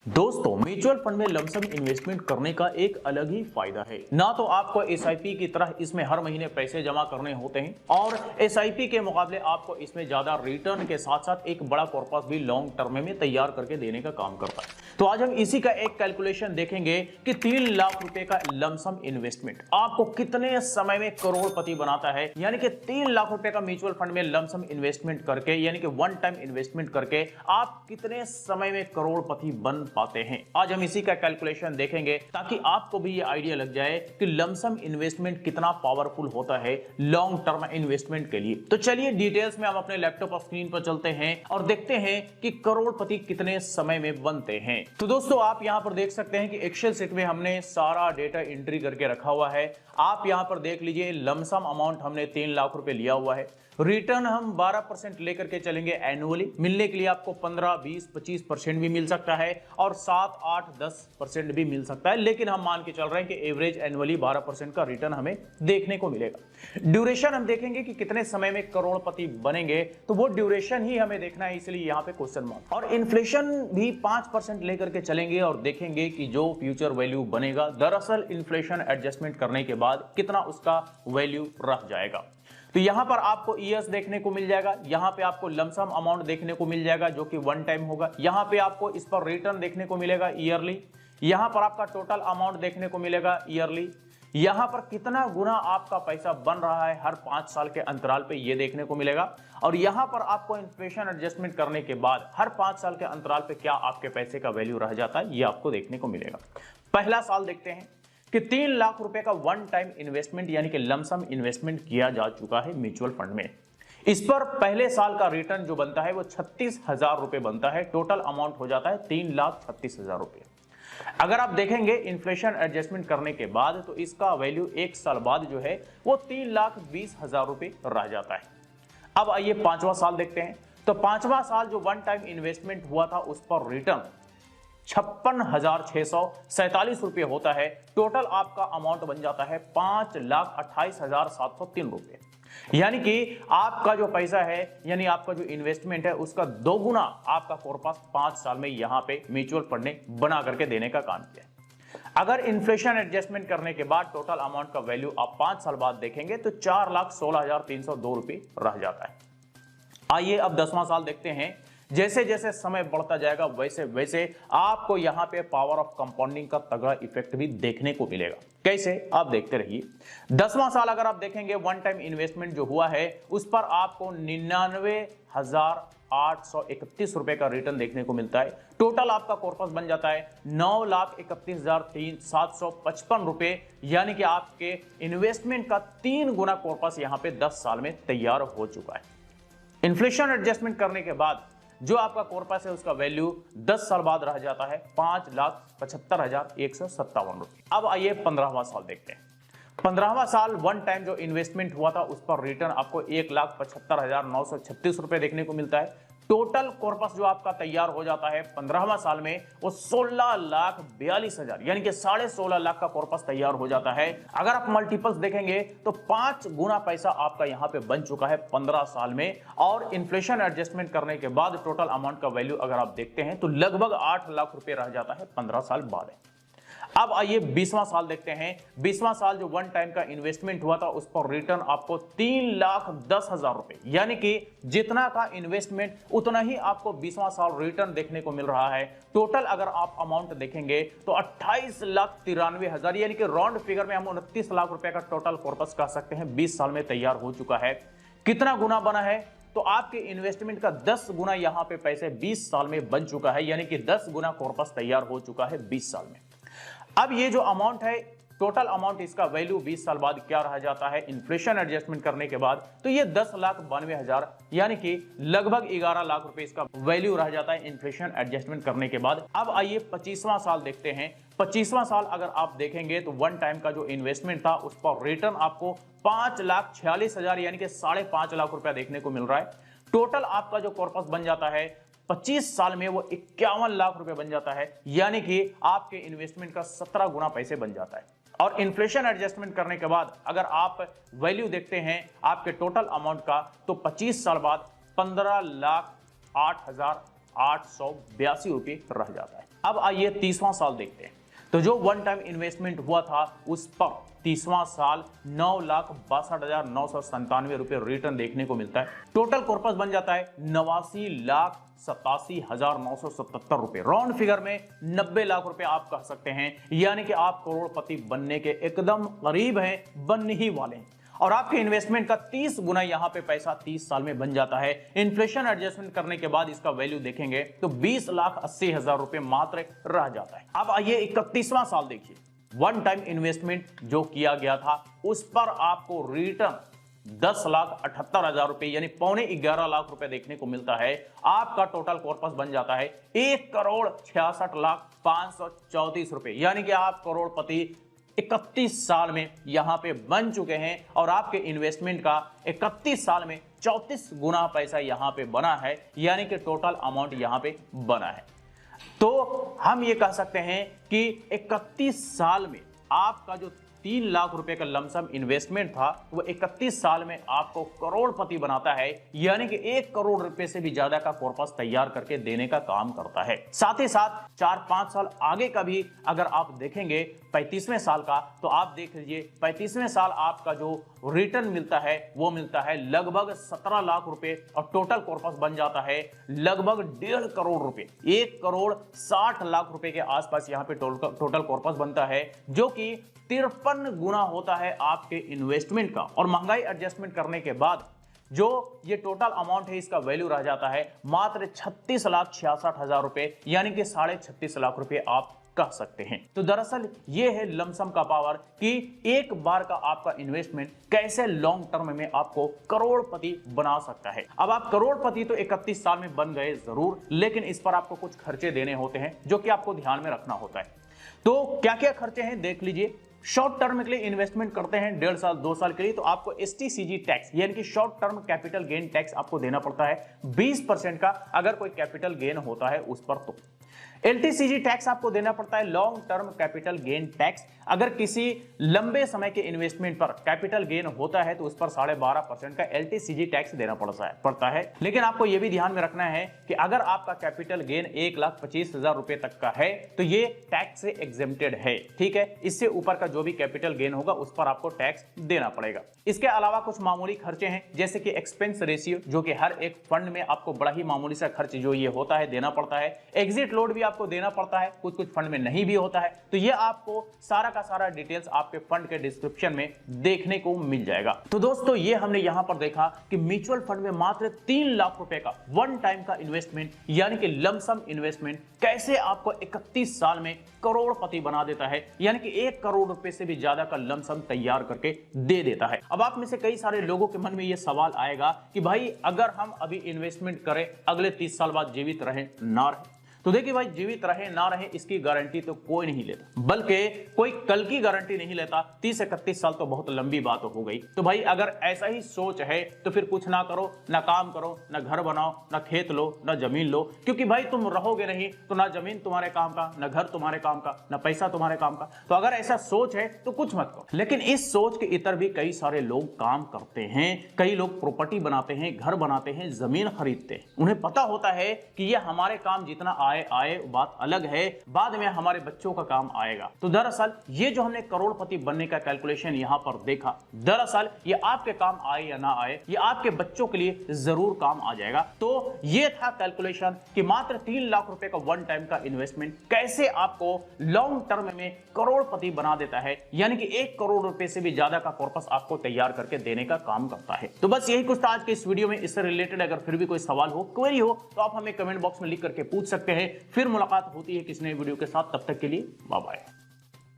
दोस्तों, mutual fund में lump sum investment करने का एक अलग ही फायदा है। ना तो आपको एसआईपी की तरह इसमें हर महीने पैसे जमा करने होते हैं और एसआईपी के मुकाबले आपको इसमें ज्यादा रिटर्न के साथ साथ एक बड़ा कॉर्पस भी लॉन्ग टर्म में तैयार करके देने का काम करता है। तो आज हम इसी का एक कैलकुलेशन देखेंगे कि 3 लाख रुपए का लमसम इन्वेस्टमेंट आपको कितने समय में करोड़पति बनाता है। यानी कि 3 लाख रुपए का म्यूचुअल फंड में लमसम इन्वेस्टमेंट करके, यानी कि वन टाइम इन्वेस्टमेंट करके आप कितने समय में करोड़पति बन पाते हैं। आज हम इसी का कैलकुलेशन देखेंगे ताकि आपको भी ये आइडिया लग जाए कि लमसम इन्वेस्टमेंट कितना पावरफुल होता है लॉन्ग टर्म इन्वेस्टमेंट के लिए। तो चलिए डिटेल्स में हम अपने लैपटॉप और स्क्रीन पर चलते हैं और देखते हैं कि करोड़पति कितने समय में बनते हैं। तो दोस्तों, आप यहां पर देख सकते हैं कि एक्सेल शीट में हमने सारा डेटा एंट्री करके रखा हुआ है। आप यहां पर देख लीजिए, लमसम अमाउंट हमने 3 लाख रुपए लिया हुआ है। रिटर्न हम 12% लेकर के चलेंगे एनुअली। मिलने के लिए आपको 15, 20, 25% भी मिल सकता है और 7, 8, 10% भी मिल सकता है, लेकिन हम मान के चल रहे हैं कि एवरेज एनुअली 12% का रिटर्न हमें देखने को मिलेगा। ड्यूरेशन हम देखेंगे कि कितने समय में करोड़पति बनेंगे, तो वो ड्यूरेशन ही हमें देखना है, इसलिए यहां पे क्वेश्चन मार्क। और इन्फ्लेशन भी 5% लेकर के चलेंगे और देखेंगे कि जो फ्यूचर वैल्यू बनेगा दरअसल इन्फ्लेशन एडजस्टमेंट करने के बाद कितना उसका वैल्यू रह जाएगा। तो यहां पर आपको ईयर्स देखने को मिल जाएगा, यहां पे आपको लमसम अमाउंट देखने को मिल जाएगा जो कि वन टाइम होगा। यहां पे आपको इस पर रिटर्न देखने को मिलेगा ईयरली। यहां पर आपका टोटल अमाउंट देखने को मिलेगा ईयरली। यहां पर कितना गुना आपका पैसा बन रहा है हर 5 साल के अंतराल पे ये देखने को मिलेगा। और यहां पर आपको इन्फ्लेशन एडजस्टमेंट करने के बाद हर 5 साल के अंतराल पे क्या आपके पैसे का वैल्यू रह जाता है, ये आपको देखने को मिलेगा। पहला साल देखते हैं कि 3 लाख रुपए का वन टाइम इन्वेस्टमेंट यानी कि लमसम इन्वेस्टमेंट किया जा चुका है म्यूचुअल फंड में। इस पर पहले साल का रिटर्न जो बनता है वो 36,000 रुपए बनता है। टोटल अमाउंट हो जाता है 3,36,000 रुपए। अगर आप देखेंगे इन्फ्लेशन एडजस्टमेंट करने के बाद तो इसका वैल्यू 1 साल बाद जो है वो 3,20,000 रुपए रह जाता है। अब आइए 5वां साल देखते हैं। तो 5वां साल जो वन टाइम इन्वेस्टमेंट हुआ था उस पर रिटर्न 56,647 रुपए होता है। टोटल आपका अमाउंट बन जाता है 5,28,703 रुपए। यानी कि आपका जो पैसा है, यानी आपका जो इन्वेस्टमेंट है, उसका 2 गुना आपका कॉर्पस 5 साल में यहां पे म्यूचुअल फंड ने बना करके देने का काम किया है। अगर इन्फ्लेशन एडजस्टमेंट करने के बाद टोटल अमाउंट का वैल्यू आप 5 साल बाद देखेंगे तो 4,16,302 रुपए रह जाता है। आइए अब 10वां साल देखते हैं। जैसे जैसे समय बढ़ता जाएगा वैसे वैसे आपको यहां पे पावर ऑफ कंपाउंडिंग का तगड़ा इफेक्ट भी देखने को मिलेगा। कैसे, आप देखते रहिए। 10वां साल अगर आप देखेंगे, वन टाइम इन्वेस्टमेंट जो हुआ है उस पर आपको 99,831 रुपए का रिटर्न देखने को मिलता है। टोटल आपका कॉर्पस बन जाता है 9,31,755 रुपए। यानी कि आपके इन्वेस्टमेंट का 3 गुना कॉर्पस यहां पे 10 साल में तैयार हो चुका है। इन्फ्लेशन एडजस्टमेंट करने के बाद जो आपका कॉर्पस है उसका वैल्यू 10 साल बाद रह जाता है 5,75,157 रुपए। अब आइए 15वां साल देखते हैं। 15वां साल वन टाइम जो इन्वेस्टमेंट हुआ था उस पर रिटर्न आपको 1,75,936 रुपए देखने को मिलता है। टोटल कॉर्पस जो आपका तैयार हो जाता है 15वां साल में वो 16,42,000 यानी कि 16.5 लाख का कॉर्पस तैयार हो जाता है। अगर आप मल्टीपल्स देखेंगे तो 5 गुना पैसा आपका यहां पे बन चुका है 15 साल में। और इन्फ्लेशन एडजस्टमेंट करने के बाद टोटल अमाउंट का वैल्यू अगर आप देखते हैं तो लगभग 8 लाख रुपए रह जाता है 15 साल बाद। अब आइए 20वां साल देखते हैं। 20वां साल जो वन टाइम का इन्वेस्टमेंट हुआ था उस पर रिटर्न आपको 3,10,000 रुपए, यानी कि जितना का इन्वेस्टमेंट उतना ही आपको 20वां साल रिटर्न देखने को मिल रहा है। टोटल अगर आप अमाउंट देखेंगे तो 28,93,000 यानी कि राउंड फिगर में हम 29 लाख रुपए का टोटल कॉर्पस कह सकते हैं 20 साल में तैयार हो चुका है। कितना गुना बना है, तो आपके इन्वेस्टमेंट का 10 गुना यहां पे पैसे 20 साल में बन चुका है, यानी कि 10 गुना कॉर्पस तैयार हो चुका है 20 साल में। अब ये जो अमाउंट है, टोटल अमाउंट, इसका वैल्यू 20 साल बाद क्या रह जाता है इन्फ्लेशन एडजस्टमेंट करने के बाद, तो ये 10,92,000 यानी कि लगभग 11 लाख रुपए इसका वैल्यू रह जाता है इन्फ्लेशन एडजस्टमेंट करने के बाद। अब आइए 25वां साल देखते हैं। 25वां साल अगर आप देखेंगे तो वन टाइम का जो इन्वेस्टमेंट था उस पर रिटर्न आपको 5,46,000 यानी कि 5.5 लाख रुपया देखने को मिल रहा है। टोटल आपका जो कॉर्पस बन जाता है 25 साल में वो 51 लाख रुपए बन जाता है, यानी कि आपके इन्वेस्टमेंट का 17 गुना पैसे बन जाता है। और इन्फ्लेशन एडजस्टमेंट करने के बाद अगर आप वैल्यू देखते हैं आपके टोटल अमाउंट का, तो 25 साल बाद 15,08,000 ₹9,882 रह जाता है। अब आइए 30वां साल देखते हैं। तो जो वन टाइम इन्वेस्टमेंट हुआ था उस पर 30वां साल ₹9,62,997 रिटर्न देखने को मिलता है। टोटल कॉर्पस बन जाता है ₹89,87,977। राउंड फिगर में 90 लाख रुपए आप कह सकते हैं, यानी कि आप करोड़पति बनने के एकदम करीब हैं, बनने ही वाले हैं। और आपके इन्वेस्टमेंट का 30 गुना यहां पे पैसा 30 साल में बन जाता है। इन्फ्लेशन एडजस्टमेंट करने के बाद इसका वैल्यू देखेंगे तो 20,80,000 रुपए मात्र रह जाता है। अब आइए 31वां साल देखिए। वन टाइम इन्वेस्टमेंट जो किया गया था उस पर आपको रिटर्न 10,78,000 रुपए यानी ₹11.25 लाख देखने को मिलता है। आपका टोटल कॉर्पस बन जाता है ₹1,66,534 रुपए, यानी कि आप करोड़पति 31 साल में यहां पे बन चुके हैं। और आपके इन्वेस्टमेंट का 31 साल में 34 गुना पैसा यहां पे बना है, यानी कि टोटल अमाउंट यहां पे बना है। तो हम ये कह सकते हैं कि 31 साल में आपका जो 3 लाख रुपए का लमसम इन्वेस्टमेंट था वो 31 साल में आपको करोड़पति बनाता है, यानी कि 1 करोड़ रुपए से भी ज्यादा का कॉर्पस तैयार करके देने का काम करता है। साथ ही साथ 4-5 साल आगे का भी अगर आप देखेंगे 35वें साल का, तो आप देख लीजिए 35वें साल आपका जो रिटर्न मिलता है वो मिलता है लगभग 17 लाख रुपए और टोटल कॉर्पस बन जाता है लगभग 1.5 करोड़ रुपए। 1,60,00,000 रुपए के आसपास यहाँ पे टोटल कॉर्पस बनता है, जो कि 53 गुना होता है आपके इन्वेस्टमेंट का। और महंगाई एडजस्टमेंट करने के बाद जो ये टोटल अमाउंट है इसका वैल्यू रह जाता है मात्र 36,66,000 रुपए, यानी कि 36.5 लाख रुपए आप कह सकते हैं। तो दरअसल ये है लमसम का पावर कि एक बार का आपका इन्वेस्टमेंट कैसे लॉन्ग टर्म में आपको करोड़पति बना सकता है। अब आप करोड़पति तो 31 साल में बन गए जरूर, लेकिन इस पर आपको कुछ खर्चे देने होते हैं जो कि आपको ध्यान में रखना होता है। तो क्या क्या खर्चे हैं देख लीजिए। शॉर्ट टर्म के लिए इन्वेस्टमेंट करते हैं 1.5 साल 2 साल के लिए, तो आपको STCG टैक्स यानी कि short term capital gain tax आपको देना पड़ता है 20% का, अगर कोई कैपिटल गेन होता है उस पर। तो LTCG टैक्स आपको देना पड़ता है, long term capital gain tax. अगर किसी लंबे समय के इन्वेस्टमेंट पर कैपिटल गेन होता है तो उस पर 12.5% का LTCG टैक्स देना पड़ता है। लेकिन आपको यह भी ध्यान में रखना है कि अगर आपका कैपिटल गेन 1,25,000 रुपए तक का है तो ये टैक्स से एग्जेम्प्टेड है, ठीक है। इससे ऊपर का जो भी कैपिटल गेन होगा उस पर आपको टैक्स देना पड़ेगा। इसके अलावा कुछ मामूली खर्चे हैं, जैसे कि एक्सपेंस रेशियो, जो कि हर एक फंड में आपको बड़ा ही मामूली सा खर्च जो ये होता है देना पड़ता है। एग्जिट लोड भी आपको देना पड़ता है, कुछ कुछ फंड में नहीं भी होता है। तो ये आपको सारा का सारा डिटेल्स आपके फंड के डिस्क्रिप्शन में देखने को मिल जाएगा। तो दोस्तों ये हमने यहां पर देखा कि म्यूचुअल फंड में मात्र 3 लाख रुपए का वन टाइम का इन्वेस्टमेंट यानी कि लमसम इन्वेस्टमेंट कैसे आपको 31 साल में करोड़पति बना देता है, यानी कि 1 करोड़ रुपए से भी ज्यादा का लमसम तैयार करके दे देता है। अब आप में से कई सारे लोगों के मन में यह सवाल आएगा कि भाई अगर हम अभी इन्वेस्टमेंट करें अगले 30 साल बाद जीवित रहे ना रहे, तो देखिए भाई जीवित रहे ना रहे इसकी गारंटी तो कोई नहीं लेता, बल्कि कोई कल की गारंटी नहीं लेता। 30-31 साल तो बहुत लंबी बात हो गई। तो भाई अगर ऐसा ही सोच है तो फिर कुछ ना करो, ना काम करो, ना घर बनाओ, ना खेत लो, ना जमीन लो, क्योंकि भाई तुम रहोगे नहीं तो ना जमीन तुम्हारे काम का, ना घर तुम्हारे काम का, ना पैसा तुम्हारे काम का। तो अगर ऐसा सोच है तो कुछ मत करो। लेकिन इस सोच के इतर भी कई सारे लोग काम करते हैं। कई लोग प्रॉपर्टी बनाते हैं, घर बनाते हैं, जमीन खरीदते हैं। उन्हें पता होता है कि ये हमारे काम जितना आए बात अलग है, बाद में हमारे बच्चों का काम आएगा। तो दरअसल ये जो हमने करोड़पति बनने का कैलकुलेशन यहां पर देखा, दरअसल ये आपके काम आए या ना आए, ये आपके बच्चों के लिए जरूर काम आ जाएगा। तो ये था कैलकुलेशन कि मात्र 3 लाख रुपए का वन टाइम का इन्वेस्टमेंट कैसे आपको लॉन्ग टर्म में करोड़पति बना देता है, यानी कि 1 करोड़ रुपए से भी ज्यादा का कॉर्पस आपको तैयार करके देने का काम करता है। तो बस यही कुछ था आज के इस वीडियो में। इससे रिलेटेड अगर फिर भी कोई सवाल हो, क्वेरी हो, तो आप हमें कमेंट बॉक्स में लिख करके पूछ सकते हैं। फिर मुलाकात होती है किसी नए वीडियो के साथ, तब तक के लिए बाय बाय।